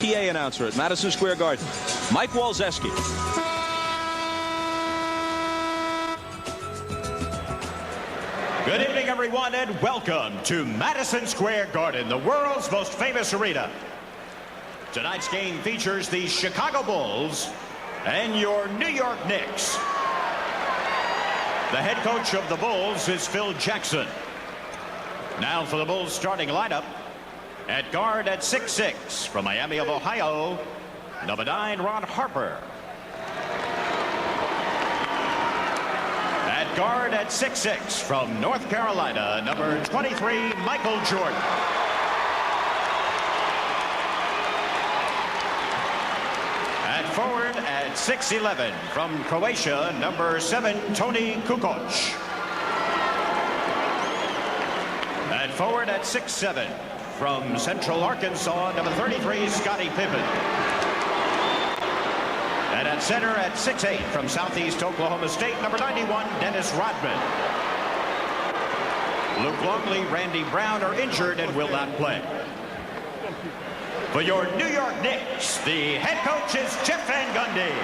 PA announcer at Madison Square Garden, Mike Walzeski. Good evening, everyone, and welcome to Madison Square Garden, the world's most famous arena. Tonight's game features the Chicago Bulls and your New York Knicks. The head coach of the Bulls is Phil Jackson. Now for the Bulls starting lineup. At guard at 6'6", from Miami of Ohio, number 9, Ron Harper. At guard at 6'6", from North Carolina, number 23, Michael Jordan. At forward at 6'11", from Croatia, number 7, Toni Kukoc. At forward at 6'7", from Central Arkansas, number 33, Scottie Pippen. And at center at 6'8", from Southeast Oklahoma State, number 91, Dennis Rodman. Luke Longley, Randy Brown are injured and will not play. For your New York Knicks, the head coach is Jeff Van Gundy.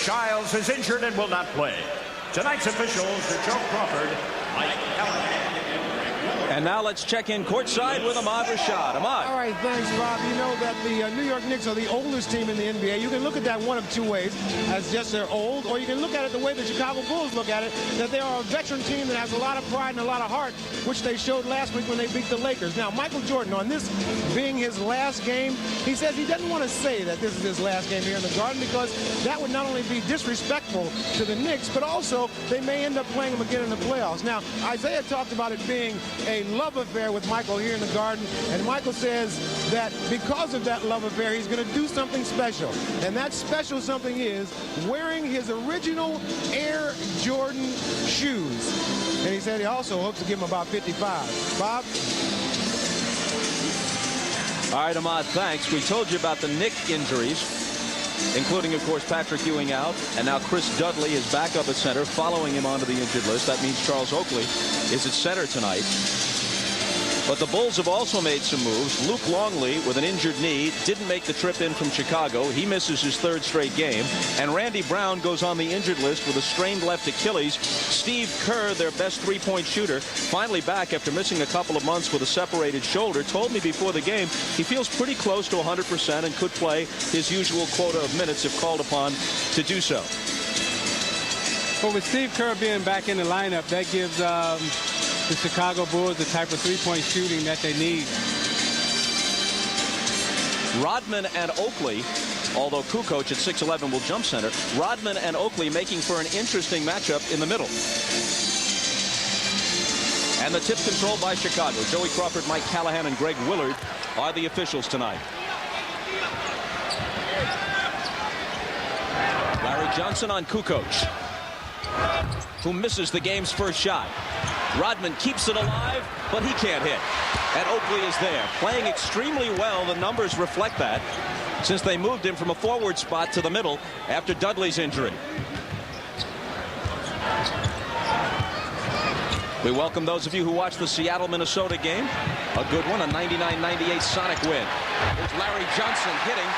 Childs is injured and will not play. Tonight's officials are Joe Crawford, Mike Callahan. And now let's check in courtside with Ahmad Rashad. Ahmad. All right, thanks, Rob. You know that the New York Knicks are the oldest team in the NBA. You can look at that one of two ways, as just they're old, or you can look at it the way the Chicago Bulls look at it, that they are a veteran team that has a lot of pride and a lot of heart, which they showed last week when they beat the Lakers. Now, Michael Jordan, on this being his last game, he says he doesn't want to say that this is his last game here in the Garden because that would not only be disrespectful to the Knicks, but also they may end up playing them again in the playoffs. Now, Isaiah talked about it being a love affair with Michael here in the Garden, and Michael says that because of that love affair, he's going to do something special. And that special something is wearing his original Air Jordan shoes. And he said he also hopes to give him about 55. Bob? All right, Ahmad, thanks. We told you about the Knick injuries, including, of course, Patrick Ewing out, and now Chris Dudley is back up at center, following him onto the injured list. That means Charles Oakley is at center tonight. But the Bulls have also made some moves. Luke Longley, with an injured knee, didn't make the trip in from Chicago. He misses his third straight game. And Randy Brown goes on the injured list with a strained left Achilles. Steve Kerr, their best three-point shooter, finally back after missing a couple of months with a separated shoulder, told me before the game he feels pretty close to 100% and could play his usual quota of minutes if called upon to do so. Well, with Steve Kerr being back in the lineup, that gives the Chicago Bulls the type of three-point shooting that they need. Rodman and Oakley, although Kukoc at 6'11" will jump center, Rodman and Oakley making for an interesting matchup in the middle. And the tip controlled by Chicago. Joey Crawford, Mike Callahan, and Greg Willard are the officials tonight. Larry Johnson on Kukoc, who misses the game's first shot. Rodman keeps it alive, but he can't hit. And Oakley is there, playing extremely well. The numbers reflect that, since they moved him from a forward spot to the middle after Dudley's injury. We welcome those of you who watched the Seattle-Minnesota game. A good one, a 99-98 Sonic win. Here's Larry Johnson hitting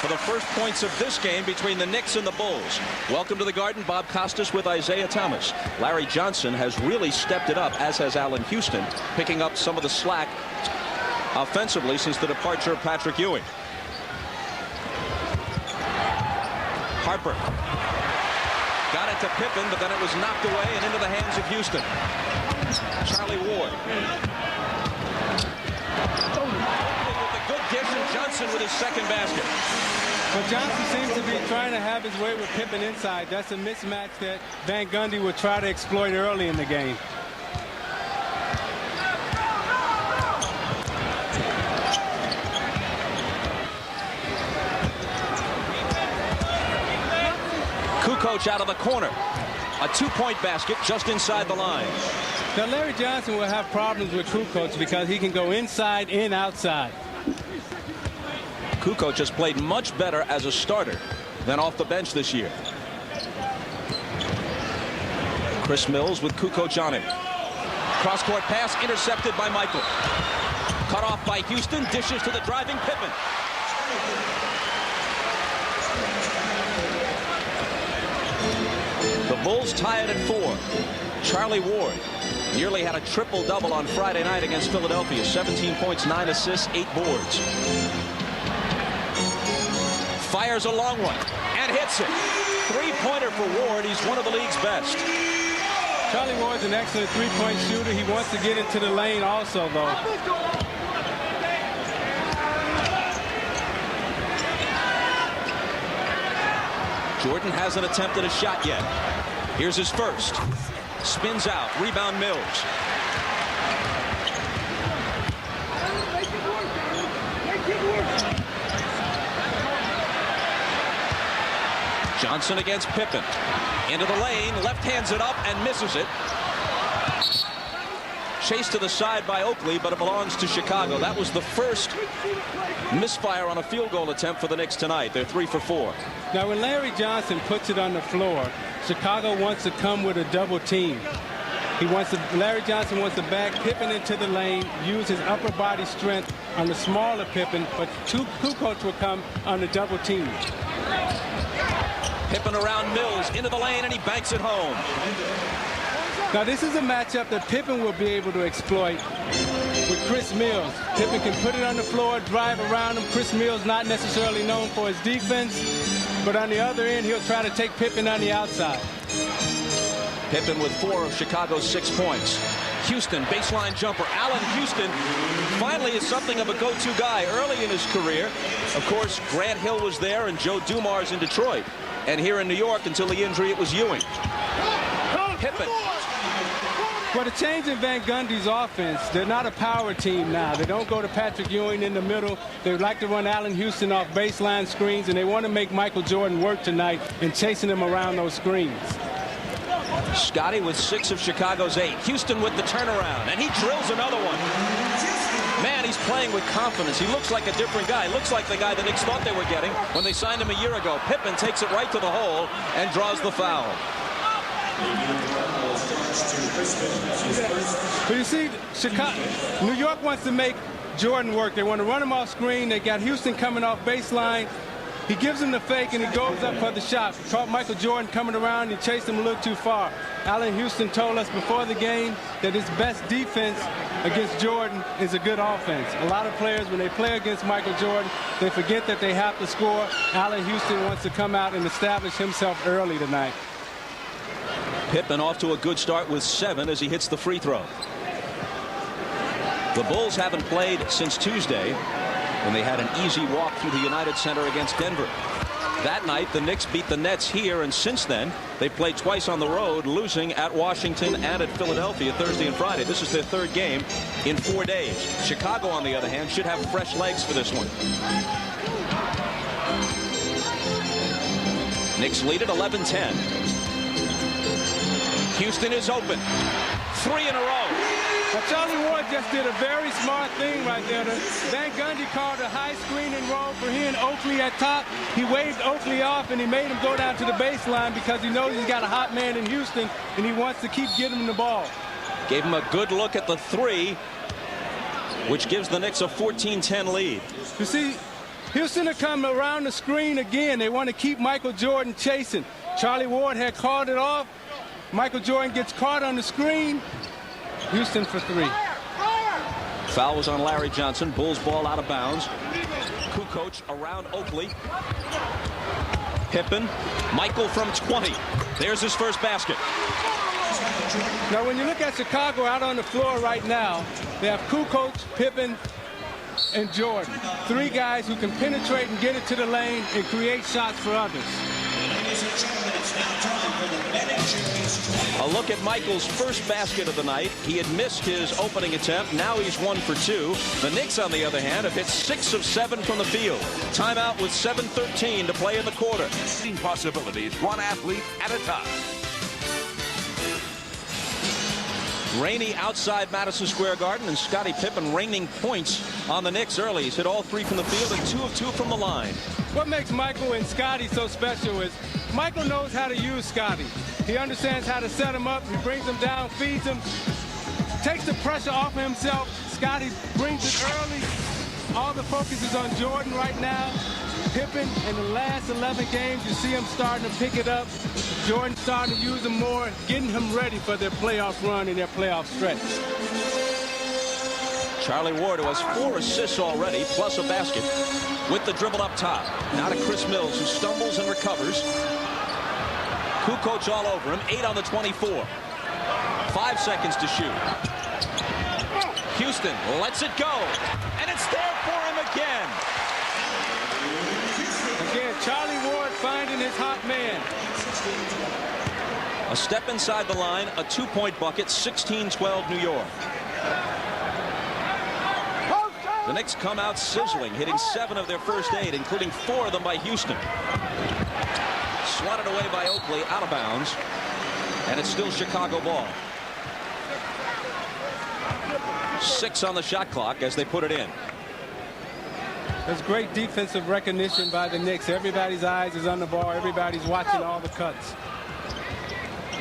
for the first points of this game between the Knicks and the Bulls. Welcome to the Garden. Bob Costas with Isaiah Thomas. Larry Johnson has really stepped it up, as has Allen Houston, picking up some of the slack offensively since the departure of Patrick Ewing. Harper got it to Pippen, but then it was knocked away and into the hands of Houston. Charlie Ward with a good dish, and Johnson with his second basket. But Johnson seems to be trying to have his way with Pippen inside. That's a mismatch that Van Gundy would try to exploit early in the game. Kukoc out of the corner. A two-point basket just inside the line. Now Larry Johnson will have problems with Kukoc because he can go inside and outside. Kukoc has played much better as a starter than off the bench this year. Chris Mills with Kukoc on him. Cross-court pass intercepted by Michael. Cut off by Houston. Dishes to the driving Pippen. The Bulls tie it at 4. Charlie Ward nearly had a triple-double on Friday night against Philadelphia. 17 points, 9 assists, 8 boards. Fires a long one and hits it. Three-pointer for Ward. He's one of the league's best. Charlie Ward's an excellent three-point shooter. He wants to get into the lane also, though. Jordan hasn't attempted a shot yet. Here's his first. Spins out. Rebound Mills. Johnson against Pippen. Into the lane. Left hands it up and misses it. Chased to the side by Oakley, but it belongs to Chicago. That was the first misfire on a field goal attempt for the Knicks tonight. They're 3 for 4. Now, when Larry Johnson puts it on the floor, Chicago wants to come with a double team. Larry Johnson wants to back Pippen into the lane, use his upper body strength on the smaller Pippen, but Kukoc will come on the double team. Pippen around Mills into the lane, and he banks it home. Now, this is a matchup that Pippen will be able to exploit with Chris Mills. Pippen can put it on the floor, drive around him. Chris Mills not necessarily known for his defense, but on the other end, he'll try to take Pippen on the outside. Pippen with 4 of Chicago's 6 points. Houston, baseline jumper. Allen Houston finally is something of a go-to guy early in his career. Of course, Grant Hill was there and Joe Dumars in Detroit. And here in New York, until the injury, it was Ewing. Pippen. Well, the change in Van Gundy's offense, they're not a power team now. They don't go to Patrick Ewing in the middle. They like to run Allen Houston off baseline screens, and they want to make Michael Jordan work tonight in chasing him around those screens. Scotty with 6 of Chicago's 8. Houston with the turnaround, and he drills another one. Man, he's playing with confidence. He looks like a different guy. Looks like the guy the Knicks thought they were getting when they signed him a year ago. Pippen takes it right to the hole and draws the foul. But you see, New York wants to make Jordan work. They want to run him off screen. They got Houston coming off baseline. He gives him the fake, and he goes up for the shot. Caught Michael Jordan coming around. He chased him a little too far. Allen Houston told us before the game that his best defense against Jordan is a good offense. A lot of players, when they play against Michael Jordan, they forget that they have to score. Allen Houston wants to come out and establish himself early tonight. Pippen off to a good start with 7 as he hits the free throw. The Bulls haven't played since Tuesday when they had an easy walk through the United Center against Denver. That night, the Knicks beat the Nets here, and since then, they played twice on the road, losing at Washington and at Philadelphia Thursday and Friday. This is their 3rd game in 4 days. Chicago, on the other hand, should have fresh legs for this one. Knicks lead at 11-10. Houston is open. 3 in a row. Well, Charlie Ward just did a very smart thing right there. Van Gundy called a high screen and roll for he and Oakley at top. He waved Oakley off, and he made him go down to the baseline because he knows he's got a hot man in Houston, and he wants to keep getting him the ball. Gave him a good look at the three, which gives the Knicks a 14-10 lead. You see, Houston are coming around the screen again. They want to keep Michael Jordan chasing. Charlie Ward had called it off. Michael Jordan gets caught on the screen. Houston for three. Foul was on Larry Johnson. Bulls ball out of bounds. Kukoc around Oakley. Pippen. Michael from 20. There's his first basket. Now, when you look at Chicago out on the floor right now, they have Kukoc, Pippen, and Jordan. Three guys who can penetrate and get it to the lane and create shots for others. A look at Michael's first basket of the night. He had missed his opening attempt. Now he's 1 for 2. The Knicks, on the other hand, have hit 6 of 7 from the field. Timeout with 7:13 to play in the quarter. Possibilities, one athlete at a time. Rainy outside Madison Square Garden, and Scottie Pippen raining points on the Knicks early. He's hit all 3 from the field and 2 of 2 from the line. What makes Michael and Scottie so special is Michael knows how to use Scottie. He understands how to set him up. He brings him down, feeds him, takes the pressure off of himself. Scottie brings it early. All the focus is on Jordan right now. Pippen, in the last 11 games, you see him starting to pick it up. Jordan starting to use him more, getting him ready for their playoff run and their playoff stretch. Charlie Ward, who has 4 assists already, plus a basket, with the dribble up top. Now to Chris Mills, who stumbles and recovers. Kukoc all over him, 8 on the 24. 5 seconds to shoot. Houston lets it go, and it's there for him again. Again, Charlie Ward finding his hot man. A step inside the line, a 2-point bucket, 16-12 New York. The Knicks come out sizzling, hitting 7 of their first 8, including 4 of them by Houston. Swatted away by Oakley, out of bounds, and it's still Chicago ball. 6 on the shot clock as they put it in. There's great defensive recognition by the Knicks. Everybody's eyes is on the ball. Everybody's watching all the cuts.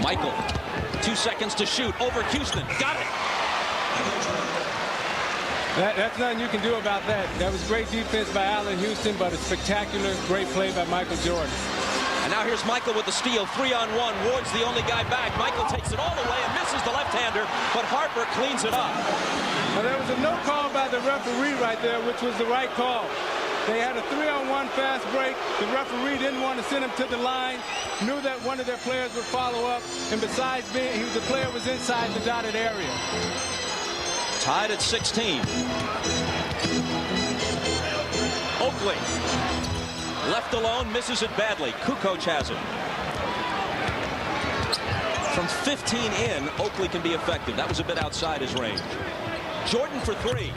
Michael, 2 seconds to shoot over Houston. Got it. That's nothing you can do about that. That was great defense by Allen Houston, but a spectacular, great play by Michael Jordan. And now here's Michael with the steal, 3-on-1. Ward's the only guy back. Michael takes it all the way and misses the left-hander, but Harper cleans it up. Now, there was a no call by the referee right there, which was the right call. They had a 3-on-1 fast break. The referee didn't want to send him to the line, knew that one of their players would follow up, and besides being, the player was inside the dotted area. Tied at 16. Oakley. Left alone, misses it badly. Kukoc has it. From 15 in, Oakley can be effective. That was a bit outside his range. Jordan for 3.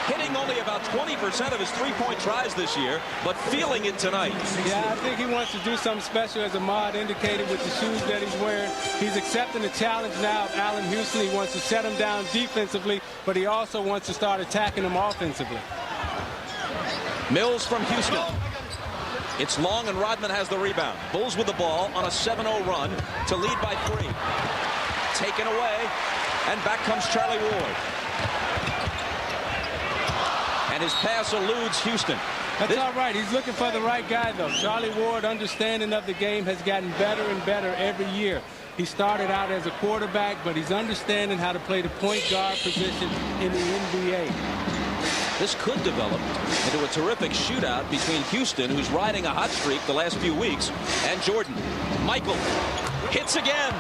Hitting only about 20% of his 3-point tries this year, but feeling it tonight. Yeah, I think he wants to do something special, as Ahmad indicated, with the shoes that he's wearing. He's accepting the challenge now of Allen Houston. He wants to set him down defensively, but he also wants to start attacking him offensively. Mills from Houston. It's long, and Rodman has the rebound. Bulls with the ball on a 7-0 run to lead by 3. Taken away, and back comes Charlie Ward. And his pass eludes Houston. That's all right. He's looking for the right guy, though. Charlie Ward, understanding of the game, has gotten better and better every year. He started out as a quarterback, but he's understanding how to play the point guard position in the NBA. This could develop into a terrific shootout between Houston, who's riding a hot streak the last few weeks, and Jordan. Michael hits again.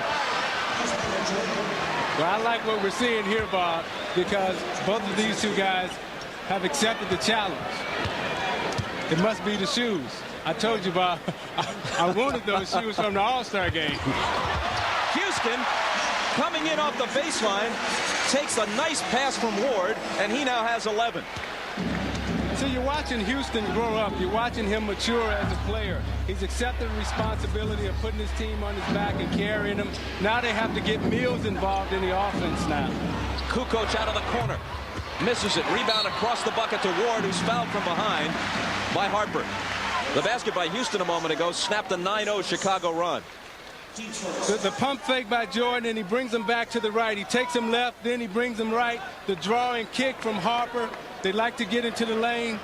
Well, I like what we're seeing here, Bob, because both of these two guys have accepted the challenge. It must be the shoes. I told you, Bob, I wanted those shoes from the All-Star game. Houston coming in off the baseline, takes a nice pass from Ward, and he now has 11. So you're watching Houston grow up. You're watching him mature as a player. He's accepted the responsibility of putting his team on his back and carrying them. Now they have to get Mills involved in the offense now. Kukoc out of the corner. Misses it. Rebound across the bucket to Ward, who's fouled from behind by Harper. The basket by Houston a moment ago snapped a 9-0 Chicago run. the pump fake by Jordan, and he brings him back to the right. He takes him left, then he brings him right. The drawing kick from Harper. They like to get into the lane.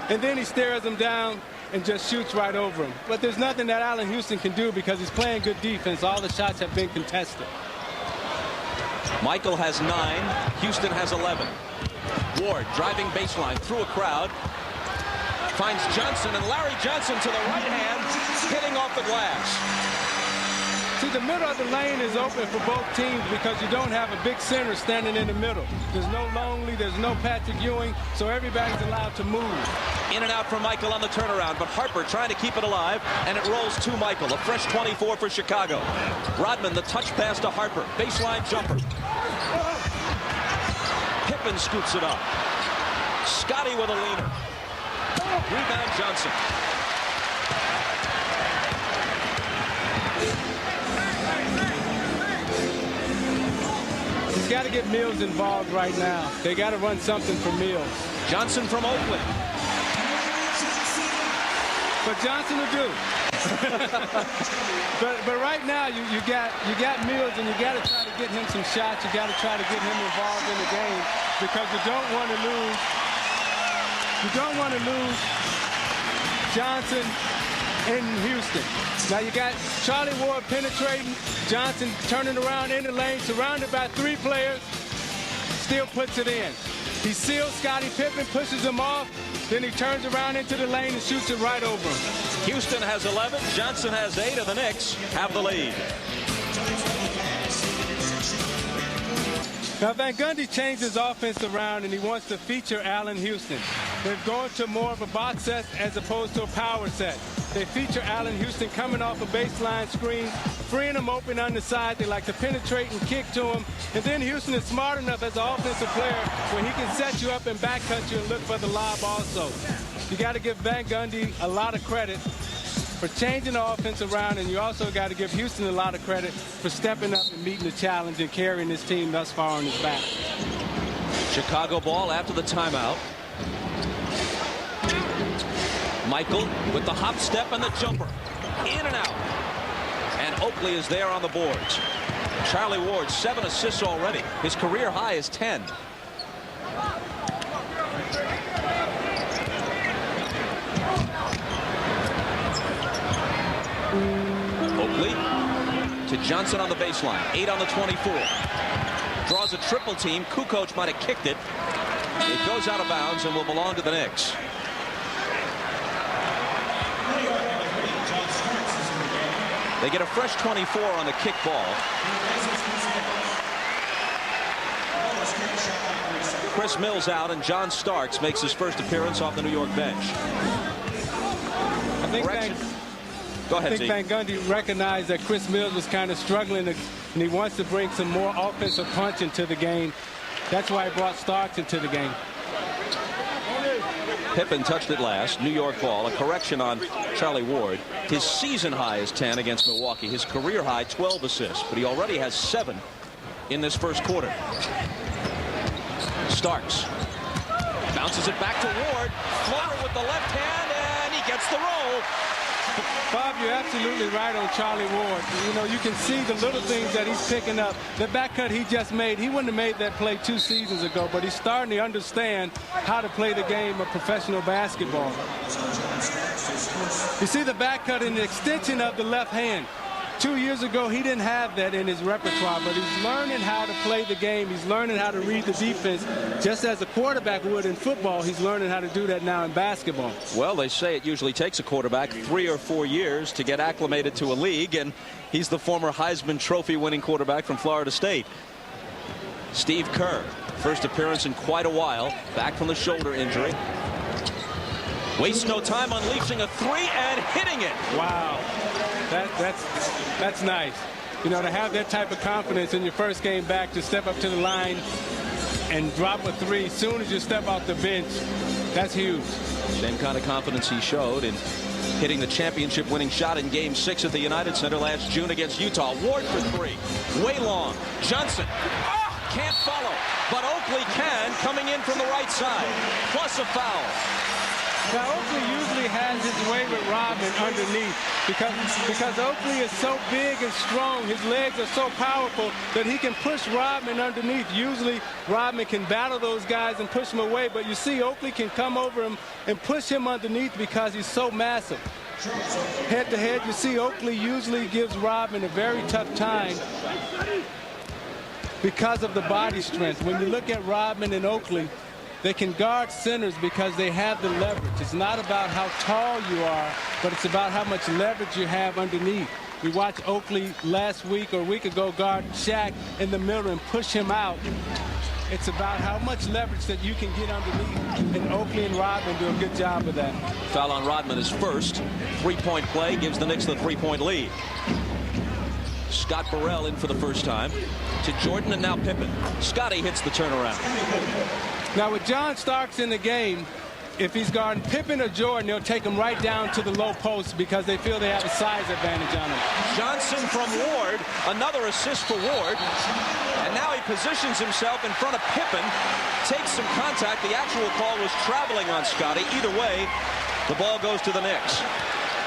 And then he stares him down and just shoots right over him. But there's nothing that Allen Houston can do because he's playing good defense. All the shots have been contested. Michael has 9. Houston has 11. Ward driving baseline through a crowd. Finds Johnson, and Larry Johnson to the right hand, hitting off the glass. See, the middle of the lane is open for both teams because you don't have a big center standing in the middle. There's no Longley, there's no Patrick Ewing, so everybody's allowed to move. In and out from Michael on the turnaround, but Harper trying to keep it alive, and it rolls to Michael. A fresh 24 for Chicago. Rodman, the touch pass to Harper. Baseline jumper. Pippen scoops it up. Scotty with a leaner. Rebound Johnson. He's got to get Mills involved right now. They got to run something for Mills. Johnson from Oakland. But Johnson will do. but right now you got Mills, and you got to try to get him some shots. You got to try to get him involved in the game because you don't want to lose. You don't want to lose Johnson in Houston. Now you got Charlie Ward penetrating, Johnson turning around in the lane, surrounded by 3 players, still puts it in. He seals Scottie Pippen, pushes him off, then he turns around into the lane and shoots it right over him. Houston has 11, Johnson has 8, and the Knicks have the lead. Now Van Gundy changed his offense around, and he wants to feature Allen Houston. They're going to more of a box set as opposed to a power set. They feature Allen Houston coming off a baseline screen, freeing him open on the side. They like to penetrate and kick to him. And then Houston is smart enough as an offensive player where he can set you up and back cut you and look for the lob also. You got to give Van Gundy a lot of credit for changing the offense around, and you also got to give Houston a lot of credit for stepping up and meeting the challenge and carrying this team thus far on his back. Chicago ball after the timeout. Michael with the hop step and the jumper. In and out. And Oakley is there on the boards. Charlie Ward, 7 assists already. His career high is 10. Oakley to Johnson on the baseline. 8 on the 24. Draws a triple team. Kukoc might have kicked it. It goes out of bounds and will belong to the Knicks. They get a fresh 24 on the kick ball. Chris Mills out, and John Starks makes his first appearance off the New York bench. I think Van Gundy recognized that Chris Mills was kind of struggling, and he wants to bring some more offensive punch into the game. That's why he brought Starks into the game. Pippen touched it last. New York ball. A correction on Charlie Ward. His season high is 10 against Milwaukee. His career high 12 assists, but he already has 7 in this first quarter. Starks bounces it back to Ward. Floater with the left hand, and he gets the roll. Bob, you're absolutely right on Charlie Ward. You know, you can see the little things that he's picking up. The back cut he just made, he wouldn't have made that play 2 seasons ago, but he's starting to understand how to play the game of professional basketball. You see the back cut in the extension of the left hand. 2 years ago, he didn't have that in his repertoire, but he's learning how to play the game. He's learning how to read the defense. Just as a quarterback would in football, he's learning how to do that now in basketball. Well, they say it usually takes a quarterback 3 or 4 years to get acclimated to a league, and he's the former Heisman Trophy winning quarterback from Florida State. Steve Kerr, first appearance in quite a while, back from the shoulder injury. Wastes no time unleashing a 3 and hitting it. Wow. That's nice. You know, to have that type of confidence in your first game back, to step up to the line and drop a 3 as soon as you step off the bench, that's huge. Same kind of confidence he showed in hitting the championship winning shot in Game 6 at the United Center last June against Utah. Ward for 3. Way long. Johnson can't follow, but Oakley can, coming in from the right side. Plus a foul. Now, Oakley usually has his way with Rodman underneath because Oakley is so big and strong. His legs are so powerful that he can push Rodman underneath. Usually, Rodman can battle those guys and push them away, but you see Oakley can come over him and push him underneath because he's so massive. Head-to-head, you see Oakley usually gives Rodman a very tough time because of the body strength. When you look at Rodman and Oakley, they can guard centers because they have the leverage. It's not about how tall you are, but it's about how much leverage you have underneath. We watched Oakley last week or a week ago guard Shaq in the middle and push him out. It's about how much leverage that you can get underneath, and Oakley and Rodman do a good job of that. Foul on Rodman is first. Three-point play gives the Knicks the three-point lead. Scott Burrell in for the first time to Jordan and now Pippen. Scotty hits the turnaround. Now with John Starks in the game, if he's guarding Pippen or Jordan, they'll take him right down to the low post because they feel they have a size advantage on him. Johnson from Ward, another assist for Ward. And now he positions himself in front of Pippen, takes some contact. The actual call was traveling on Scotty. Either way, the ball goes to the Knicks.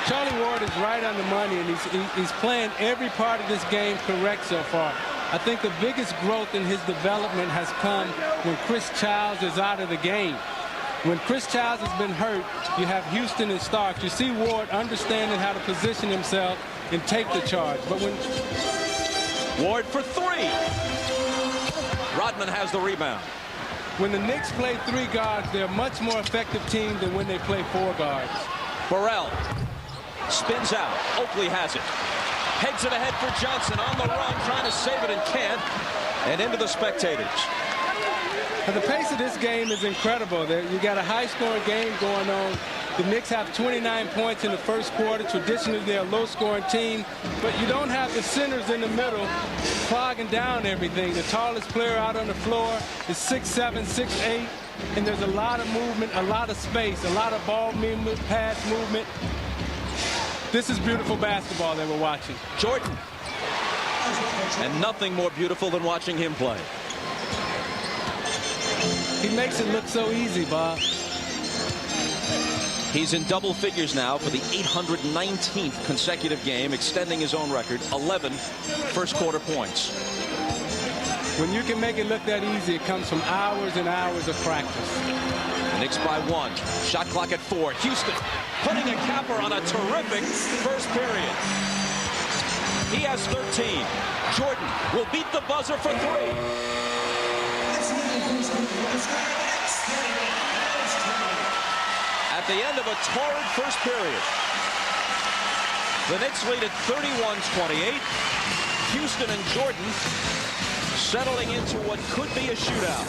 Charlie Ward is right on the money, and he's playing every part of this game correct so far. I think the biggest growth in his development has come when Chris Childs is out of the game. When Chris Childs has been hurt, you have Houston and Starks. You see Ward understanding how to position himself and take the charge. But when Ward for three. Rodman has the rebound. When the Knicks play three guards, they're a much more effective team than when they play four guards. Burrell spins out. Oakley has it. Heads it ahead for Johnson on the run, trying to save it and can't. And into the spectators. And the pace of this game is incredible. You got a high-scoring game going on. The Knicks have 29 points in the first quarter. Traditionally, they're a low-scoring team. But you don't have the centers in the middle clogging down everything. The tallest player out on the floor is 6'7", 6'8", and there's a lot of movement, a lot of space, a lot of ball movement, pass movement. This is beautiful basketball that we're watching. Jordan. And nothing more beautiful than watching him play. He makes it look so easy, Bob. He's in double figures now for the 819th consecutive game, extending his own record, 11 first-quarter points. When you can make it look that easy, it comes from hours and hours of practice. The Knicks by 1. Shot clock at 4. Houston putting a capper on a terrific first period. He has 13. Jordan will beat the buzzer for 3. At the end of a torrid first period, the Knicks lead at 31-28. Houston and Jordan settling into what could be a shootout.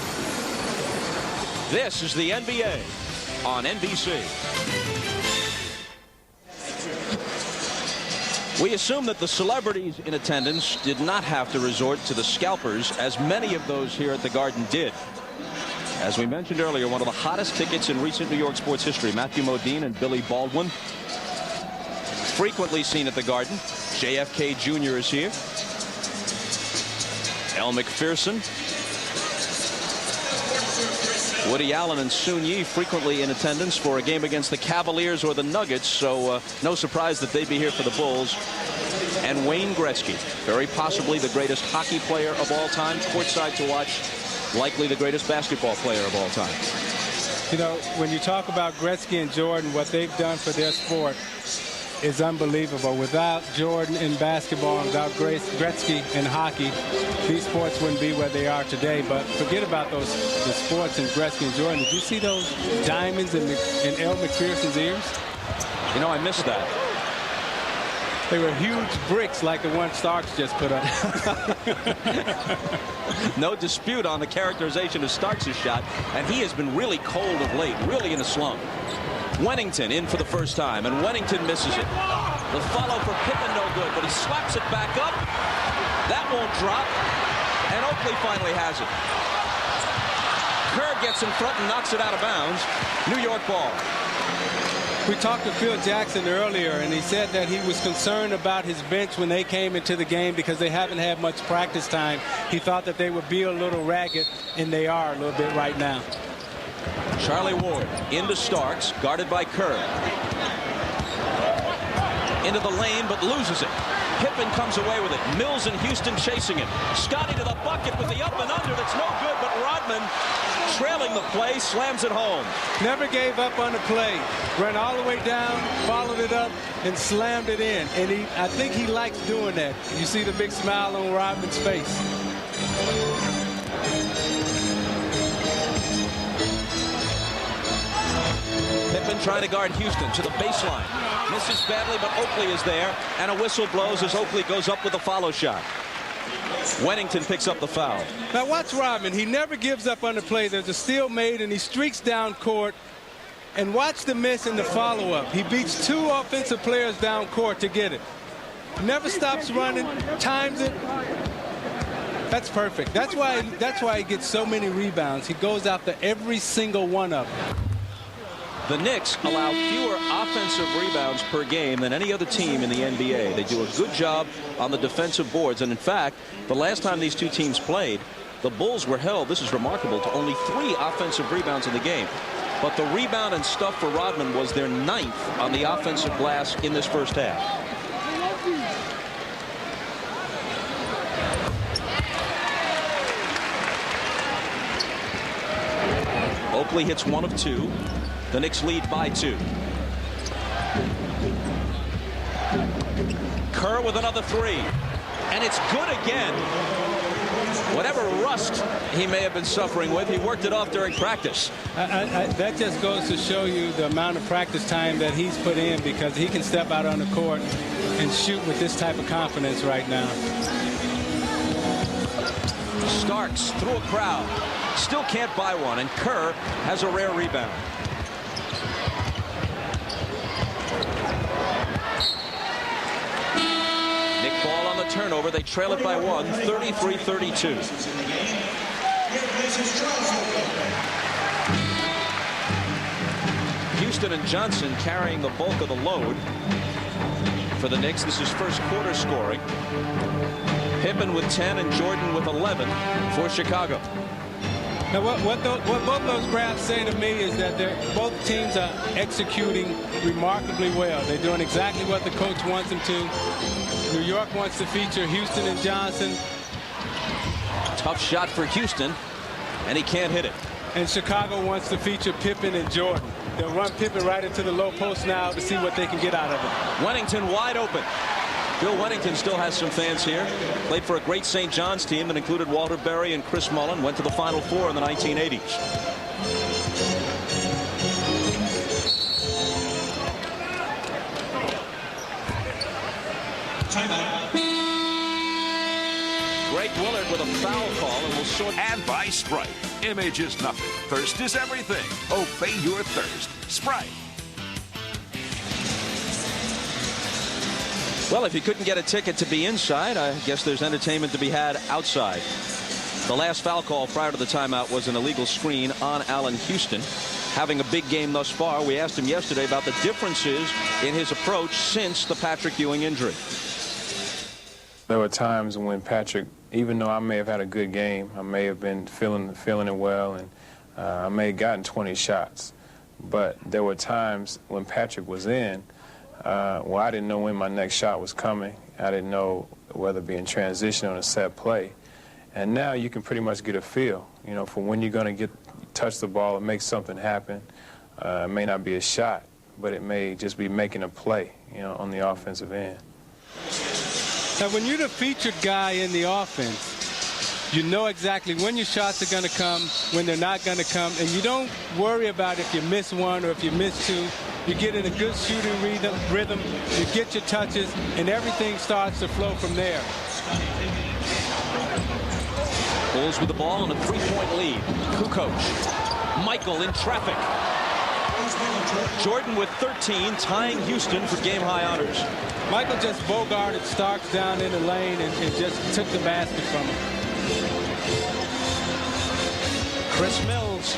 This is the NBA on NBC. We assume that the celebrities in attendance did not have to resort to the scalpers, as many of those here at the Garden did. As we mentioned earlier, one of the hottest tickets in recent New York sports history, Matthew Modine and Billy Baldwin. Frequently seen at the Garden. JFK Jr. is here. Elle McPherson. Woody Allen and Soon Yi frequently in attendance for a game against the Cavaliers or the Nuggets, so no surprise that they'd be here for the Bulls. And Wayne Gretzky, very possibly the greatest hockey player of all time, courtside to watch, likely the greatest basketball player of all time. You know, when you talk about Gretzky and Jordan, what they've done for their sport is unbelievable. Without Jordan in basketball, and without Gretzky in hockey, these sports wouldn't be where they are today. But forget about the sports and Gretzky and Jordan. Did you see those diamonds in Elle McPherson's ears? You know, I missed that. They were huge bricks like the one Starks just put up. No dispute on the characterization of Starks' shot, and he has been really cold of late, really in a slump. Wennington in for the first time, and Wennington misses it. The follow for Pippen no good, but he slaps it back up. That won't drop, and Oakley finally has it. Kerr gets in front and knocks it out of bounds. New York ball. We talked to Phil Jackson earlier, and he said that he was concerned about his bench when they came into the game because they haven't had much practice time. He thought that they would be a little ragged, and they are a little bit right now. Charlie Ward into Starks, guarded by Kerr. Into the lane, but loses it. Pippen comes away with it. Mills and Houston chasing it. Scotty to the bucket with the up and under. That's no good, but Rodman, trailing the play, slams it home. Never gave up on the play. Ran all the way down, followed it up, and slammed it in. And I think he likes doing that. You see the big smile on Rodman's face. Pippen trying to guard Houston to the baseline. Misses badly, but Oakley is there, and a whistle blows as Oakley goes up with a follow shot. Wennington picks up the foul. Now watch Rodman. He never gives up on the play. There's a steal made, and he streaks down court. And watch the miss and the follow-up. He beats 2 offensive players down court to get it. Never stops running, times it. That's perfect. That's why he gets so many rebounds. He goes after every single one of them. The Knicks allow fewer offensive rebounds per game than any other team in the NBA. They do a good job on the defensive boards. And in fact, the last time these two teams played, the Bulls were held, this is remarkable, to only 3 offensive rebounds in the game. But the rebound and stuff for Rodman was their 9th on the offensive glass in this first half. Oakley hits 1 of 2. The Knicks lead by 2. Kerr with another 3. And it's good again. Whatever rust he may have been suffering with, he worked it off during practice. That just goes to show you the amount of practice time that he's put in, because he can step out on the court and shoot with this type of confidence right now. Starks through a crowd. Still can't buy one, and Kerr has a rare rebound. Nick Ball on the turnover. They trail it by 1, 33-32. Houston and Johnson carrying the bulk of the load for the Knicks. This is first quarter scoring. Pippen with 10 and Jordan with 11 for Chicago. Now, what both those graphs say to me is that both teams are executing remarkably well. They're doing exactly what the coach wants them to. New York wants to feature Houston and Johnson. Tough shot for Houston, and he can't hit it. And Chicago wants to feature Pippen and Jordan. They'll run Pippen right into the low post now to see what they can get out of it. Wennington wide open. Bill Wennington still has some fans here. Played for a great St. John's team that included Walter Berry and Chris Mullin. Went to the Final Four in the 1980s. Greg Willard with a foul call, and will sort. And by Sprite. Image is nothing. Thirst is everything. Obey your thirst. Sprite. Well, if you couldn't get a ticket to be inside, I guess there's entertainment to be had outside. The last foul call prior to the timeout was an illegal screen on Allen Houston. Having a big game thus far. We asked him yesterday about the differences in his approach since the Patrick Ewing injury. There were times when Patrick, even though I may have had a good game, I may have been feeling it well, and I may have gotten 20 shots. But there were times when Patrick was in, well, I didn't know when my next shot was coming. I didn't know whether it be in transition or a set play. And now you can pretty much get a feel, you know, for when you're going to touch the ball and make something happen. It may not be a shot, but it may just be making a play, you know, on the offensive end. Now, when you're the featured guy in the offense, you know exactly when your shots are going to come, when they're not going to come, and you don't worry about if you miss one or if you miss two. You get in a good shooting rhythm, you get your touches, and everything starts to flow from there. Bulls with the ball and a 3-point lead. Kukoc. Michael in traffic. Jordan with 13, tying Houston for game-high honors. Michael just bogarted Starks down in the lane and just took the basket from him. Chris Mills.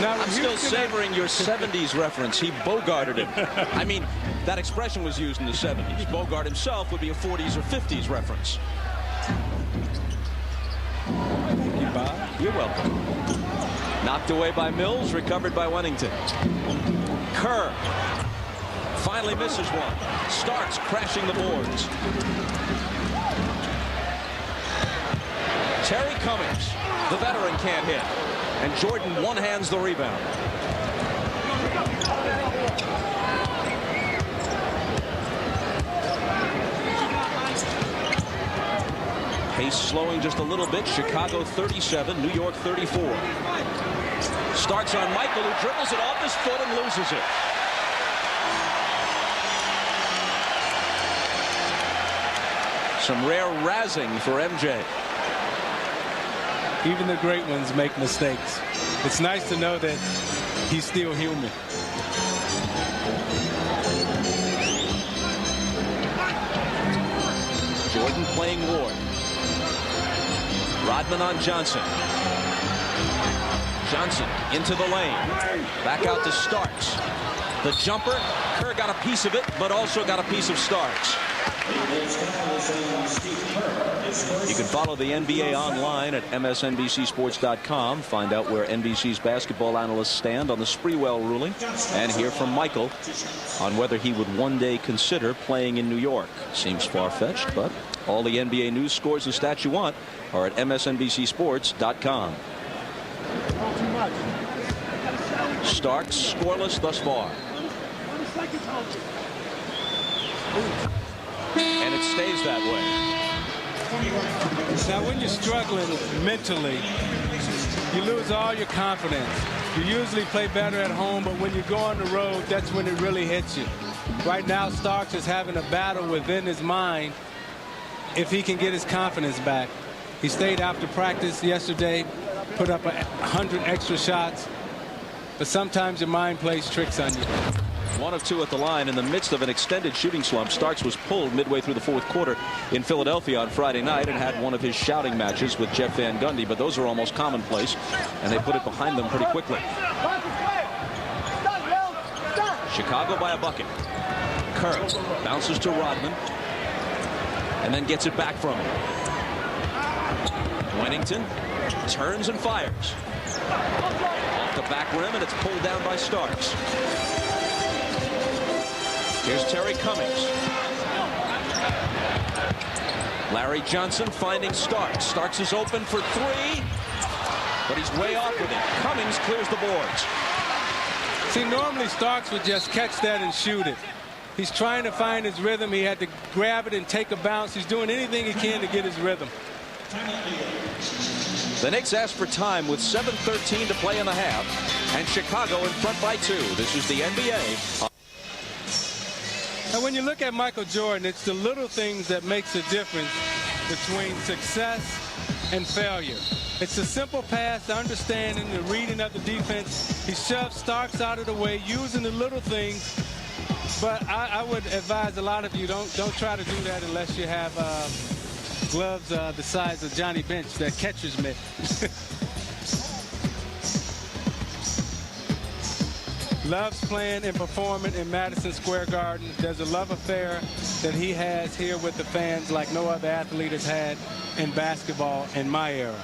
Now, I'm still savoring your 70s reference. He bogarted him. I mean, that expression was used in the 70s. Bogart himself would be a 40s or 50s reference. Thank you, Bob. You're welcome. Knocked away by Mills, recovered by Wennington. Kerr finally misses one. Starks crashing the boards. Terry Cummings, the veteran, can't hit. And Jordan one-hands the rebound. Pace slowing just a little bit. Chicago 37, New York 34. Starts on Michael, who dribbles it off his foot and loses it. Some rare razzing for MJ. Even the great ones make mistakes. It's nice to know that he's still human. Jordan playing Ward. Rodman on Johnson. Johnson into the lane. Back out to Starks. The jumper. Kerr got a piece of it, but also got a piece of Starks. You can follow the NBA online at msnbcsports.com. Find out where NBC's basketball analysts stand on the Sprewell ruling, and hear from Michael on whether he would one day consider playing in New York. Seems far-fetched, but all the NBA news, scores, and stats you want are at msnbcsports.com. Starks scoreless thus far. And it stays that way. Now, when you're struggling mentally, you lose all your confidence. You usually play better at home, but when you go on the road, that's when it really hits you. Right now, Starks is having a battle within his mind if he can get his confidence back. He stayed after practice yesterday, put up 100 extra shots, but sometimes your mind plays tricks on you. 1 of 2 at the line in the midst of an extended shooting slump. Starks was pulled midway through the fourth quarter in Philadelphia on Friday night and had one of his shouting matches with Jeff Van Gundy, but those are almost commonplace, and they put it behind them pretty quickly. Chicago by a bucket. Kerr bounces to Rodman and then gets it back from him. Wennington turns and fires. Off the back rim, and it's pulled down by Starks. Here's Terry Cummings. Larry Johnson finding Starks. Starks is open for 3, but he's way off with it. Cummings clears the boards. See, normally Starks would just catch that and shoot it. He's trying to find his rhythm. He had to grab it and take a bounce. He's doing anything he can to get his rhythm. The Knicks asked for time with 7:13 to play in the half, and Chicago in front by 2. This is the NBA. And when you look at Michael Jordan, it's the little things that makes a difference between success and failure. It's a simple pass, the understanding, the reading of the defense. He shoves Starks out of the way, using the little things. But I would advise a lot of you, don't try to do that unless you have gloves the size of Johnny Bench, that catcher's mitt. Loves playing and performing in Madison Square Garden. There's a love affair that he has here with the fans like no other athlete has had in basketball in my era.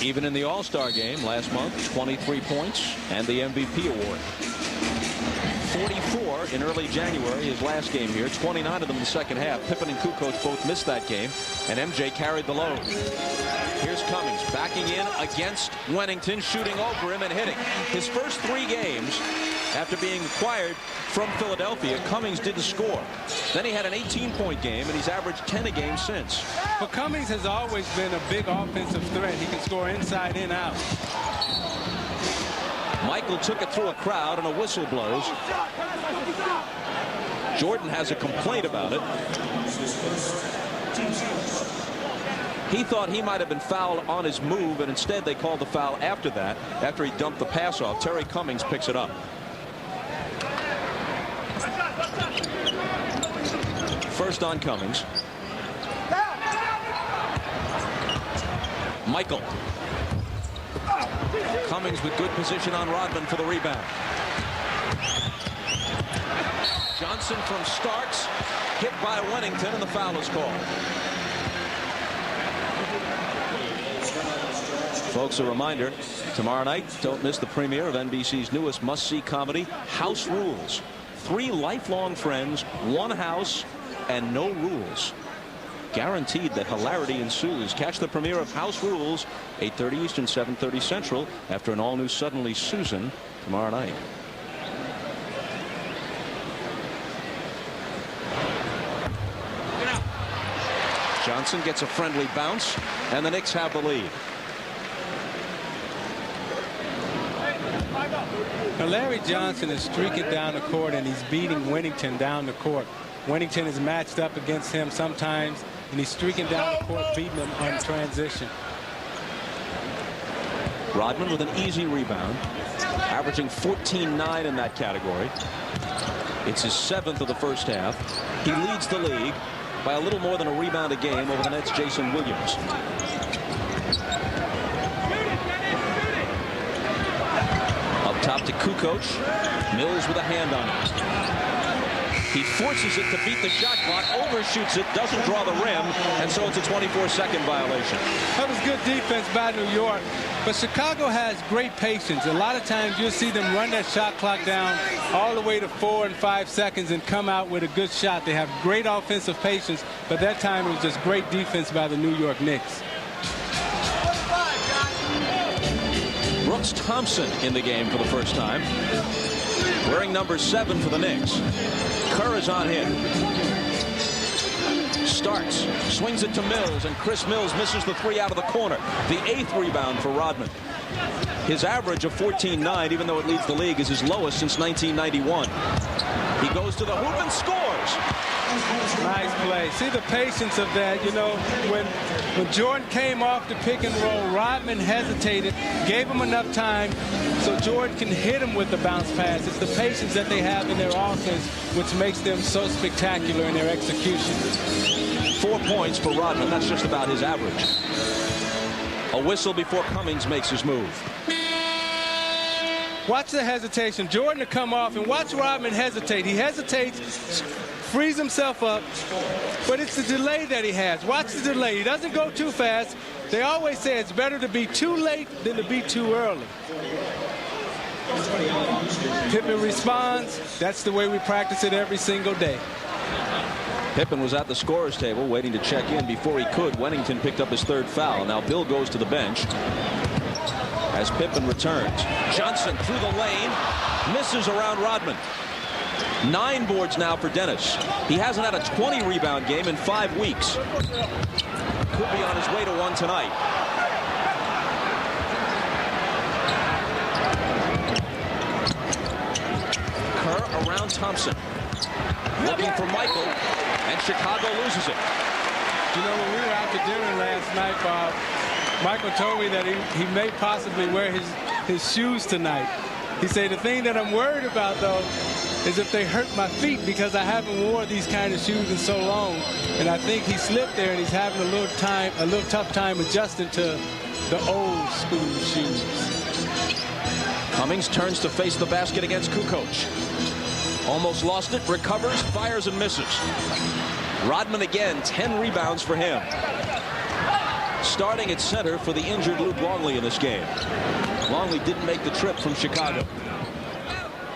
Even in the All-Star game last month, 23 points and the MVP award. 44 in early January, his last game here, 29 of them in the second half. Pippen and Kukoc both missed that game, and MJ carried the load. Here's Cummings backing in against Wennington, shooting over him and hitting. His first 3 games after being acquired from Philadelphia, Cummings didn't score. Then he had an 18-point game, and he's averaged 10 a game since. But Cummings has always been a big offensive threat. He can score inside and out. Michael took it through a crowd, and a whistle blows. Jordan has a complaint about it. He thought he might have been fouled on his move, and instead they called the foul after that, after he dumped the pass off. Terry Cummings picks it up. First on Cummings. Michael. Cummings with good position on Rodman for the rebound. Johnson from Starks, hit by Wennington, and the foul is called. Folks, a reminder, tomorrow night, don't miss the premiere of NBC's newest must-see comedy, House Rules. 3 lifelong friends, 1 house, and no rules. Guaranteed that hilarity ensues. Catch the premiere of House Rules, 8:30 Eastern, 7:30 Central, after an all-new Suddenly Susan tomorrow night. Johnson gets a friendly bounce, and the Knicks have the lead. Now Larry Johnson is streaking down the court, and he's beating Wennington down the court. Wennington is matched up against him sometimes, and he's streaking down the court, beating him on transition. Rodman with an easy rebound, averaging 14-9 in that category. It's his 7th of the first half. He leads the league by a little more than a rebound a game over the Nets' Jason Williams. Up top to Kukoc. Mills with a hand on it. He forces it to beat the shot clock, overshoots it, doesn't draw the rim, and so it's a 24-second violation. That was good defense by New York, but Chicago has great patience. A lot of times you'll see them run that shot clock down all the way to 4 and 5 seconds and come out with a good shot. They have great offensive patience, but that time it was just great defense by the New York Knicks. Brooks Thompson in the game for the first time, wearing number 7 for the Knicks. Kerr is on him. Starks, swings it to Mills, and Chris Mills misses the 3 out of the corner. The 8th rebound for Rodman. His average of 14-9, even though it leads the league, is his lowest since 1991. He goes to the hoop and scores. Nice play. See the patience of that. You know, when Jordan came off the pick and roll, Rodman hesitated, gave him enough time so Jordan can hit him with the bounce pass. It's the patience that they have in their offense which makes them so spectacular in their execution. 4 points for Rodman. That's just about his average. A whistle before Cummings makes his move. Watch the hesitation. Jordan to come off, and watch Rodman hesitate. He hesitates, frees himself up, but it's the delay that he has. Watch the delay. He doesn't go too fast. They always say it's better to be too late than to be too early. Pippen responds. That's the way we practice it every single day. Pippen was at the scorer's table waiting to check in. Before he could, Wennington picked up his 3rd foul. Now Bill goes to the bench as Pippen returns. Johnson through the lane, misses around Rodman. 9 boards now for Dennis. He hasn't had a 20 rebound game in 5 weeks. Could be on his way to one tonight. Kerr around Thompson. Looking for Michael, and Chicago loses it. You know, when we were out to dinner last night, Bob, Michael told me that he may possibly wear his shoes tonight. He said, the thing that I'm worried about, though, is if they hurt my feet, because I haven't worn these kind of shoes in so long. And I think he slipped there, and he's having a little tough time adjusting to the old school shoes. Cummings turns to face the basket against Kukoc. Almost lost it, recovers, fires, and misses. Rodman again, 10 rebounds for him. Starting at center for the injured Luke Longley in this game. Longley didn't make the trip from Chicago.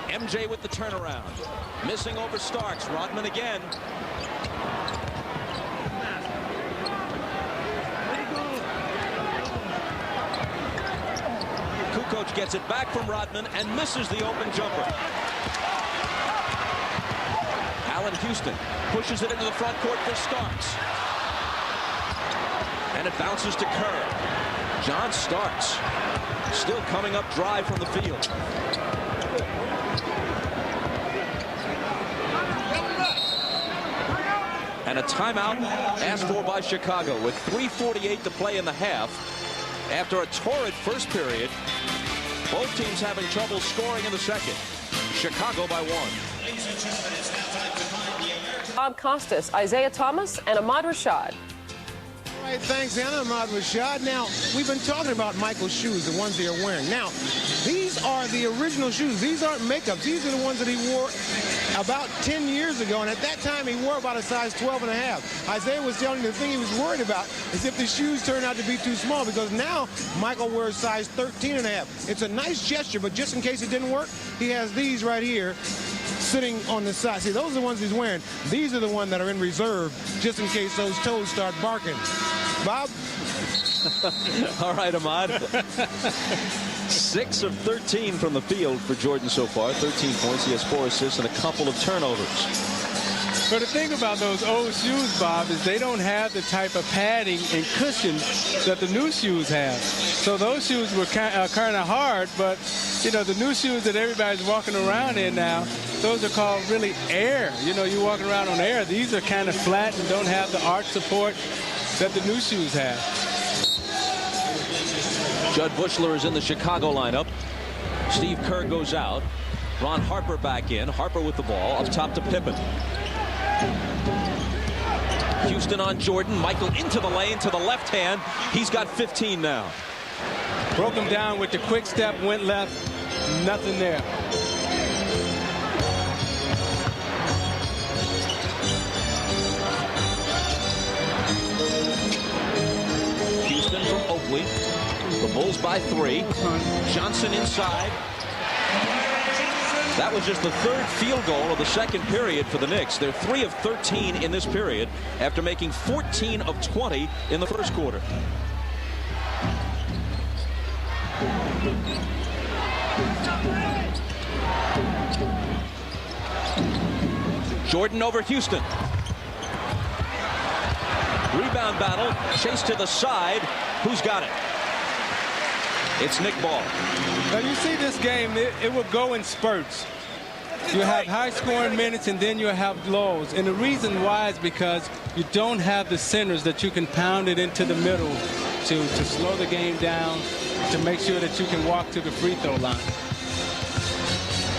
MJ with the turnaround. Missing over Starks. Rodman again. Kukoc gets it back from Rodman and misses the open jumper. Allen Houston pushes it into the front court for Starks. And it bounces to Kerr. John Starks still coming up dry from the field. And a timeout asked for by Chicago with 3:48 to play in the half. After a torrid first period, both teams having trouble scoring in the second. Chicago by 1. Bob Costas, Isaiah Thomas, and Ahmad Rashad. All right, thanks, Anna. Ahmad Rashad. Now, we've been talking about Michael's shoes, the ones they are wearing. Now, these are the original shoes. These aren't makeups. These are the ones that he wore about 10 years ago, and at that time he wore about a size 12 and a half. Isaiah was telling me the thing he was worried about is if the shoes turn out to be too small, because now Michael wears size 13 and a half. It's a nice gesture, but just in case it didn't work, he has these right here sitting on the side. See, those are the ones he's wearing. These are the ones that are in reserve just in case those toes start barking. Bob? All right, Ahmad. 6 of 13 from the field for Jordan so far. 13 points. He has 4 assists and a couple of turnovers. But the thing about those old shoes, Bob, is they don't have the type of padding and cushion that the new shoes have. So those shoes were kind of hard, but, you know, the new shoes that everybody's walking around in now, those are called really air. You know, you're walking around on air. These are kind of flat and don't have the arch support that the new shoes have. Judd Bushler is in the Chicago lineup. Steve Kerr goes out. Ron Harper back in. Harper with the ball up top to Pippen. Houston on Jordan. Michael into the lane to the left hand. He's got 15 now. Broke him down with the quick step, went left. Nothing there. Houston from Oakley. The Bulls by 3. Johnson inside. That was just the 3rd field goal of the second period for the Knicks. They're 3 of 13 in this period after making 14 of 20 in the first quarter. Jordan over Houston. Rebound battle. Chase to the side. Who's got it? It's Nick Ball. Now you see this game, it will go in spurts. You have high-scoring minutes, and then you'll have lows. And the reason why is because you don't have the centers that you can pound it into the middle to slow the game down, to make sure that you can walk to the free throw line.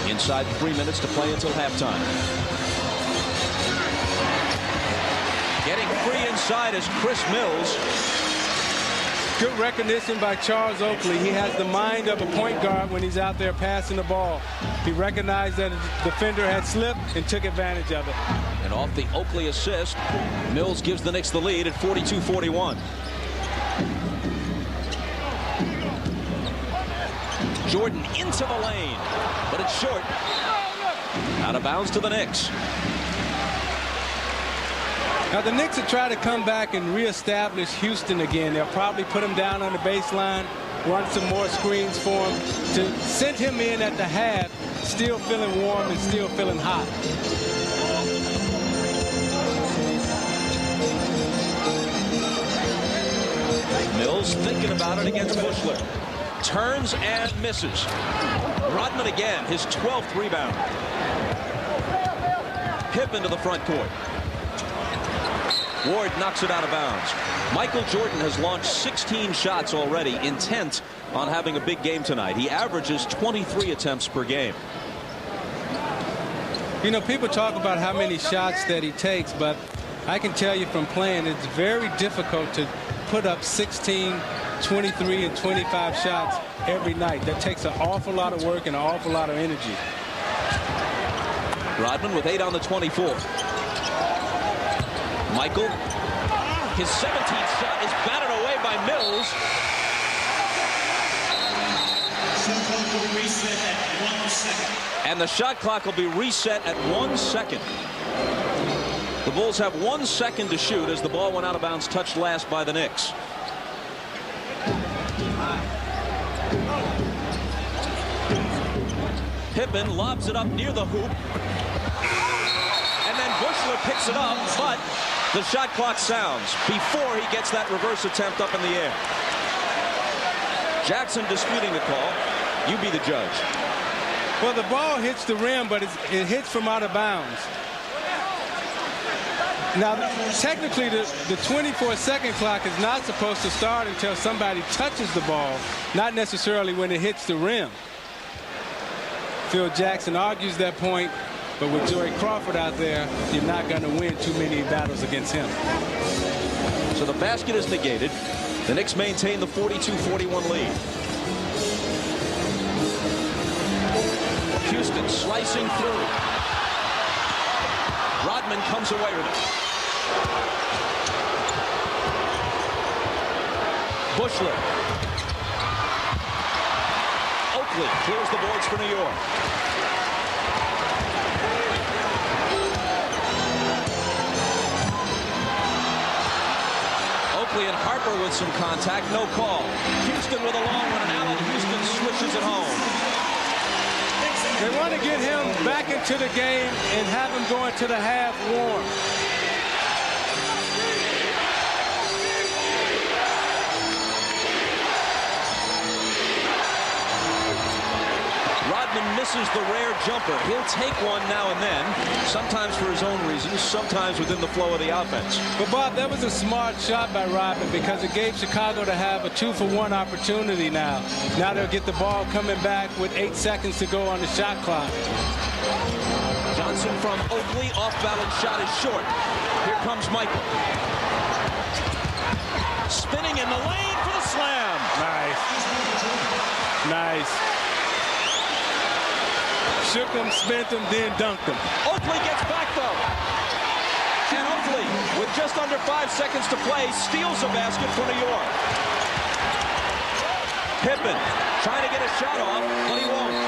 Inside 3 minutes to play until halftime. Getting free inside is Chris Mills. Good recognition by Charles Oakley. He has the mind of a point guard when he's out there passing the ball. He recognized that the defender had slipped and took advantage of it. And off the Oakley assist, Mills gives the Knicks the lead at 42-41. Jordan into the lane, but it's short. Out of bounds to the Knicks. Now the Knicks will try to come back and reestablish Houston again. They'll probably put him down on the baseline, run some more screens for him to send him in at the half, still feeling warm and still feeling hot. Mills thinking about it against Bushler. Turns and misses. Rodman again, his 12th rebound. Pippen to the front court. Ward knocks it out of bounds. Michael Jordan has launched 16 shots already, intent on having a big game tonight. He averages 23 attempts per game. You know, people talk about how many shots that he takes, but I can tell you from playing, it's very difficult to put up 16, 23, and 25 shots every night. That takes an awful lot of work and an awful lot of energy. Rodman with 8 on the 24. Michael, his 17th shot is batted away by Mills. And the shot clock will be reset at 1 second. The Bulls have 1 second to shoot as the ball went out of bounds, touched last by the Knicks. Pippen lobs it up near the hoop. And then Bushler picks it up, but the shot clock sounds before he gets that reverse attempt up in the air. Jackson disputing the call. You be the judge. Well, the ball hits the rim, but it hits from out of bounds. Now, technically, the 24-second clock is not supposed to start until somebody touches the ball, not necessarily when it hits the rim. Phil Jackson argues that point, but with Joey Crawford out there, you're not going to win too many battles against him. So the basket is negated. The Knicks maintain the 42-41 lead. Houston slicing through. Rodman comes away with it. Bushler. Oakley clears the boards for New York. Oakley and Harper with some contact, no call. Houston with a long one, and Allen Houston swishes it home. They want to get him back into the game and have him go into the half warm. Rodman misses the rare jumper. He'll take one now and then, sometimes for his own reasons, sometimes within the flow of the offense. But, Bob, that was a smart shot by Rodman because it gave Chicago to have a 2-for-1 opportunity now. Now they'll get the ball coming back with 8 seconds to go on the shot clock. Johnson from Oakley. Off-balance shot is short. Here comes Michael. Spinning in the lane for the slam. Nice. Nice. Shook him, spent him, then dunked him. Oakley gets back, though. And Oakley, with just under 5 seconds to play, steals a basket for New York. Pippen trying to get a shot off, but he won't.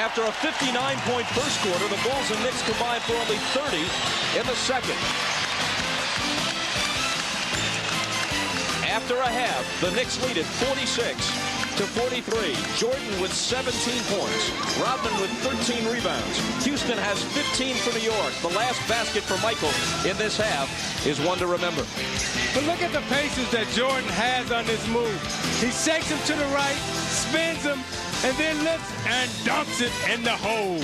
After a 59-point first quarter, the Bulls and Knicks combined for only 30 in the second. After a half, the Knicks lead it 46-43. Jordan with 17 points. Rodman with 13 rebounds. Houston has 15 for New York. The last basket for Michael in this half is one to remember. But look at the paces that Jordan has on this move. He shakes him to the right, spins him, and then lifts and dunks it in the hole.